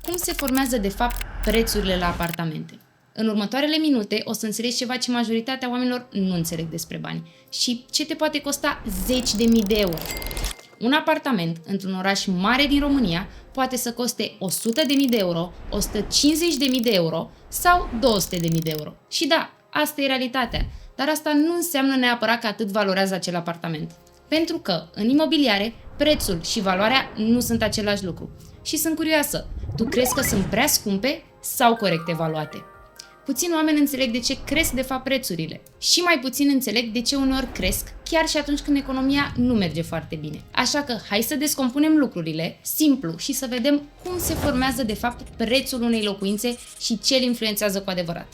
cum se formează de fapt prețurile la apartamente. În următoarele minute o să înțelegi ceva ce majoritatea oamenilor nu înțeleg despre bani și ce te poate costa 10.000 de euro. Un apartament într-un oraș mare din România poate să coste 100.000 de euro, 150.000 de euro sau 200.000 de euro. Și da, asta e realitatea, dar asta nu înseamnă neapărat că atât valorează acel apartament. Pentru că, în imobiliare, prețul și valoarea nu sunt același lucru. Și sunt curioasă, tu crezi că sunt prea scumpe sau corect evaluate? Puțini oameni înțeleg de ce cresc de fapt prețurile și mai puțin înțeleg de ce uneori cresc chiar și atunci când economia nu merge foarte bine. Așa că hai să descompunem lucrurile simplu și să vedem cum se formează de fapt prețul unei locuințe și ce îl influențează cu adevărat.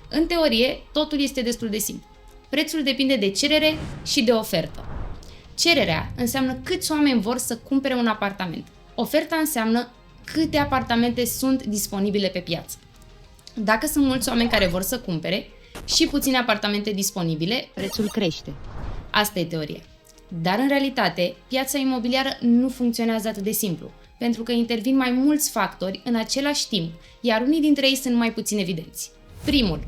În teorie, totul este destul de simplu. Prețul depinde de cerere și de ofertă. Cererea înseamnă câți oameni vor să cumpere un apartament. Oferta înseamnă câte apartamente sunt disponibile pe piață. Dacă sunt mulți oameni care vor să cumpere și puține apartamente disponibile, prețul crește. Asta e teoria. Dar în realitate, piața imobiliară nu funcționează atât de simplu, pentru că intervin mai mulți factori în același timp, iar unii dintre ei sunt mai puțin evidenți. Primul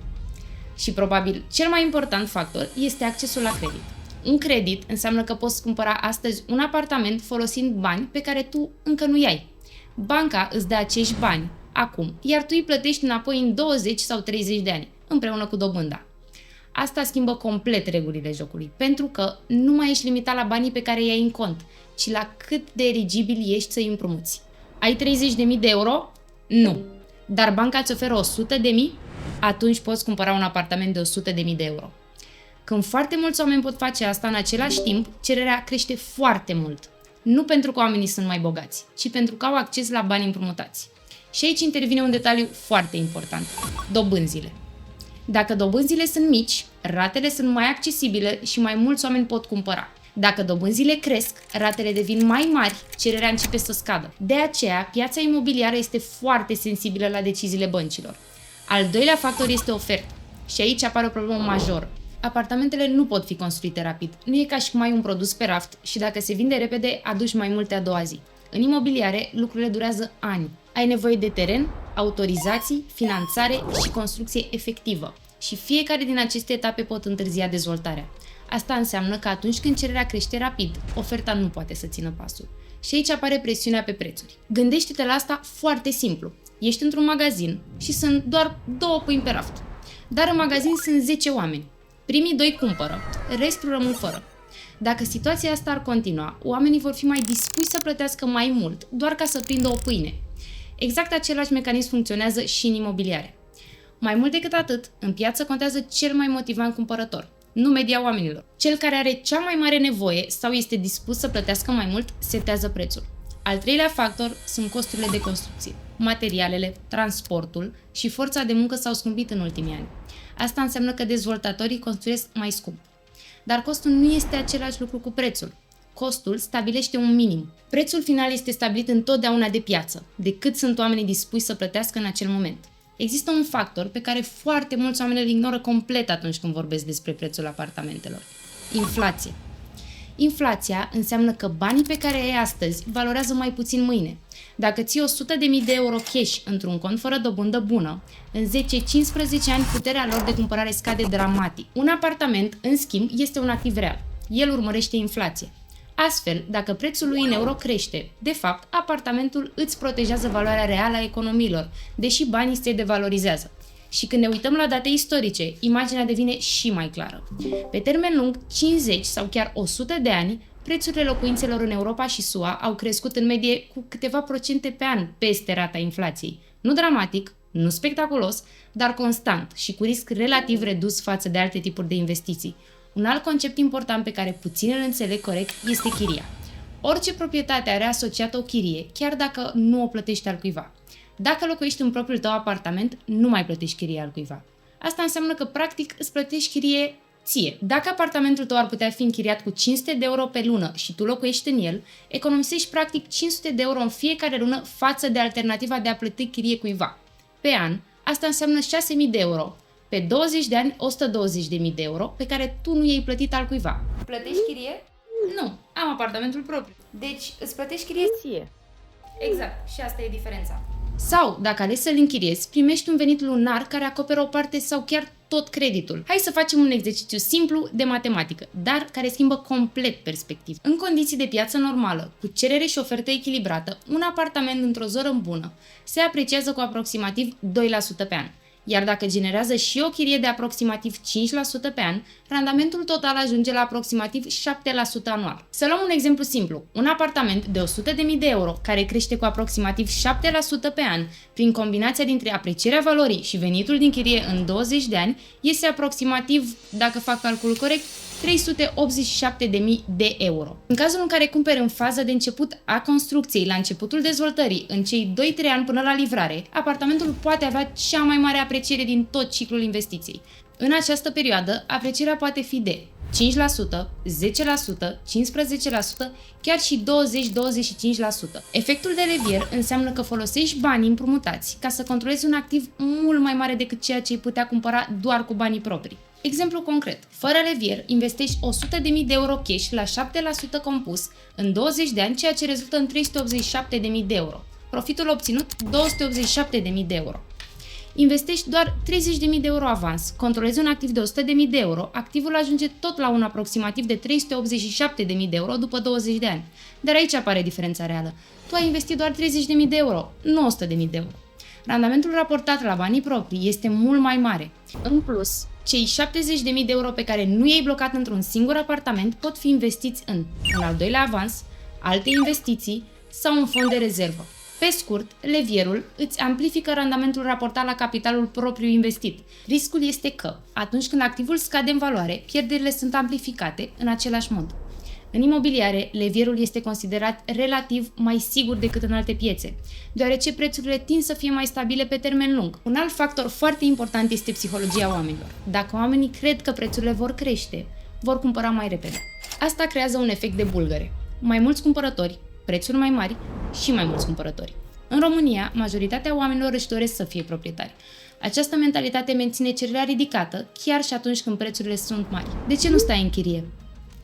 și probabil cel mai important factor este accesul la credit. Un credit înseamnă că poți cumpăra astăzi un apartament folosind bani pe care tu încă nu ai. Banca îți dă acești bani acum, iar tu îi plătești înapoi în 20 sau 30 de ani, împreună cu dobânda. Asta schimbă complet regulile jocului, pentru că nu mai ești limitat la banii pe care i-ai în cont, ci la cât de eligibil ești să-i împrumuți. Ai 30.000 de euro? Nu. Dar banca îți oferă 100.000? Atunci poți cumpăra un apartament de 100.000 de euro. Când foarte mulți oameni pot face asta în același timp, cererea crește foarte mult. Nu pentru că oamenii sunt mai bogați, ci pentru că au acces la bani împrumutați. Și aici intervine un detaliu foarte important: dobânzile. Dacă dobânzile sunt mici, ratele sunt mai accesibile și mai mulți oameni pot cumpăra. Dacă dobânzile cresc, ratele devin mai mari, cererea începe să scadă. De aceea, piața imobiliară este foarte sensibilă la deciziile băncilor. Al doilea factor este oferta. Și aici apare o problemă majoră. Apartamentele nu pot fi construite rapid. Nu e ca și cum ai un produs pe raft și dacă se vinde repede, aduci mai multe a doua zi. În imobiliare, lucrurile durează ani. Ai nevoie de teren, autorizații, finanțare și construcție efectivă. Și fiecare din aceste etape pot întârzia dezvoltarea. Asta înseamnă că atunci când cererea crește rapid, oferta nu poate să țină pasul. Și aici apare presiunea pe prețuri. Gândește-te la asta foarte simplu. Ești într-un magazin și sunt doar 2 pâini pe raft. Dar în magazin sunt 10 oameni. Primii 2 cumpără, restul rămân fără. Dacă situația asta ar continua, oamenii vor fi mai dispuși să plătească mai mult, doar ca să prindă o pâine. Exact același mecanism funcționează și în imobiliare. Mai mult decât atât, în piață contează cel mai motivant cumpărător, nu media oamenilor. Cel care are cea mai mare nevoie sau este dispus să plătească mai mult, setează prețul. Al treilea factor sunt costurile de construcție. Materialele, transportul și forța de muncă s-au scumpit în ultimii ani. Asta înseamnă că dezvoltatorii construiesc mai scump. Dar costul nu este același lucru cu prețul. Costul stabilește un minim. Prețul final este stabilit întotdeauna de piață, de cât sunt oamenii dispuși să plătească în acel moment. Există un factor pe care foarte mulți oameni îl ignoră complet atunci când vorbesc despre prețul apartamentelor. Inflație. Inflația înseamnă că banii pe care ai astăzi valorează mai puțin mâine. Dacă ții 100.000 de euro cash într-un cont fără dobândă bună, în 10-15 ani puterea lor de cumpărare scade dramatic. Un apartament, în schimb, este un activ real. El urmărește inflația. Astfel, dacă prețul lui în euro crește, de fapt, apartamentul îți protejează valoarea reală a economiilor, deși banii se devalorizează. Și când ne uităm la date istorice, imaginea devine și mai clară. Pe termen lung, 50 sau chiar 100 de ani, prețurile locuințelor în Europa și SUA au crescut în medie cu câteva procente pe an peste rata inflației. Nu dramatic, nu spectaculos, dar constant și cu risc relativ redus față de alte tipuri de investiții. Un alt concept important pe care puțini îl înțeleg corect este chiria. Orice proprietate are asociată o chirie, chiar dacă nu o plătești al cuiva. Dacă locuiești în propriul tău apartament, nu mai plătești chirie al cuiva. Asta înseamnă că, practic, îți plătești chirie ție. Dacă apartamentul tău ar putea fi închiriat cu 500 de euro pe lună și tu locuiești în el, economisești practic 500 de euro în fiecare lună față de alternativa de a plăti chirie cuiva. Pe an, asta înseamnă 6.000 de euro. Pe 20 de ani, 120.000 de euro pe care tu nu i-ai plătit al cuiva. Plătești chirie? Nu, am apartamentul propriu. Deci îți plătești chirie ție. Exact, și asta e diferența. Sau, dacă alegi să-l închiriezi, primești un venit lunar care acoperă o parte sau chiar tot creditul. Hai să facem un exercițiu simplu de matematică, dar care schimbă complet perspectiva. În condiții de piață normală, cu cerere și ofertă echilibrată, un apartament într-o zonă bună se apreciază cu aproximativ 2% pe an. Iar dacă generează și o chirie de aproximativ 5% pe an, randamentul total ajunge la aproximativ 7% anual. Să luăm un exemplu simplu. Un apartament de 100.000 de euro, care crește cu aproximativ 7% pe an, prin combinația dintre aprecierea valorii și venitul din chirie în 20 de ani, iese aproximativ, dacă fac calculul corect, 387.000 de euro. În cazul în care cumperi în faza de început a construcției, la începutul dezvoltării, în cei 2-3 ani până la livrare, apartamentul poate avea cea mai mare apreciere din tot ciclul investiției. În această perioadă, aprecierea poate fi de 5%, 10%, 15%, chiar și 20-25%. Efectul de levier înseamnă că folosești banii împrumutați ca să controlezi un activ mult mai mare decât ceea ce îi putea cumpăra doar cu banii proprii. Exemplu concret, fără levier, investești 100.000 de euro cash la 7% compus în 20 de ani, ceea ce rezultă în 387.000 de euro. Profitul obținut, 287.000 de euro. Investești doar 30.000 de euro avans, controlezi un activ de 100.000 de euro, activul ajunge tot la un aproximativ de 387.000 de euro după 20 de ani. Dar aici apare diferența reală. Tu ai investit doar 30.000 de euro, nu 100.000 de euro. Randamentul raportat la banii proprii este mult mai mare. În plus, cei 70.000 de euro pe care nu i-ai blocat într-un singur apartament pot fi investiți în un al doilea avans, alte investiții sau un fond de rezervă. Pe scurt, levierul îți amplifică randamentul raportat la capitalul propriu investit. Riscul este că, atunci când activul scade în valoare, pierderile sunt amplificate în același mod. În imobiliare, levierul este considerat relativ mai sigur decât în alte piețe, deoarece prețurile tind să fie mai stabile pe termen lung. Un alt factor foarte important este psihologia oamenilor. Dacă oamenii cred că prețurile vor crește, vor cumpăra mai repede. Asta creează un efect de bulgăre. Mai mulți cumpărători, prețuri mai mari și mai mulți cumpărători. În România, majoritatea oamenilor își doresc să fie proprietari. Această mentalitate menține cererea ridicată chiar și atunci când prețurile sunt mari. De ce nu stai în chirie?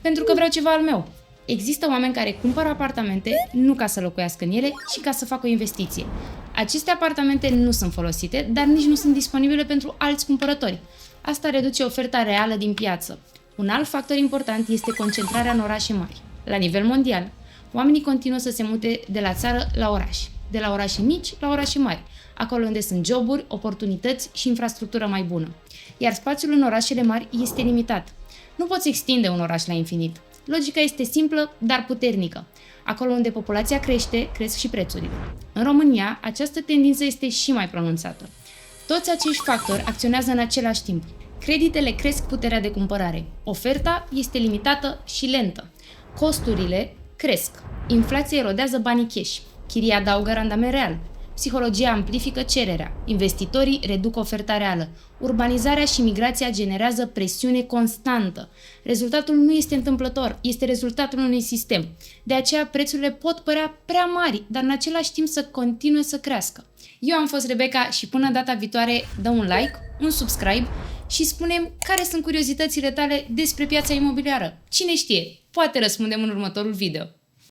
Pentru că vreau ceva al meu. Există oameni care cumpără apartamente nu ca să locuiască în ele, ci ca să facă o investiție. Aceste apartamente nu sunt folosite, dar nici nu sunt disponibile pentru alți cumpărători. Asta reduce oferta reală din piață. Un alt factor important este concentrarea în orașe mari. La nivel mondial, oamenii continuă să se mute de la țară la oraș, de la orașe mici la orașe mari, acolo unde sunt joburi, oportunități și infrastructură mai bună. Iar spațiul în orașele mari este limitat. Nu poți extinde un oraș la infinit. Logica este simplă, dar puternică. Acolo unde populația crește, cresc și prețurile. În România, această tendință este și mai pronunțată. Toți acești factori acționează în același timp. Creditele cresc puterea de cumpărare. Oferta este limitată și lentă. Costurile cresc. Inflația erodează banii cash. Chiria adaugă randament real. Psihologia amplifică cererea. Investitorii reduc oferta reală. Urbanizarea și migrația generează presiune constantă. Rezultatul nu este întâmplător, este rezultatul unui sistem. De aceea prețurile pot părea prea mari, dar în același timp să continue să crească. Eu am fost Rebecca și până data viitoare dă un like, un subscribe și spune-mi care sunt curiozitățile tale despre piața imobiliară. Cine știe, poate răspundem în următorul video.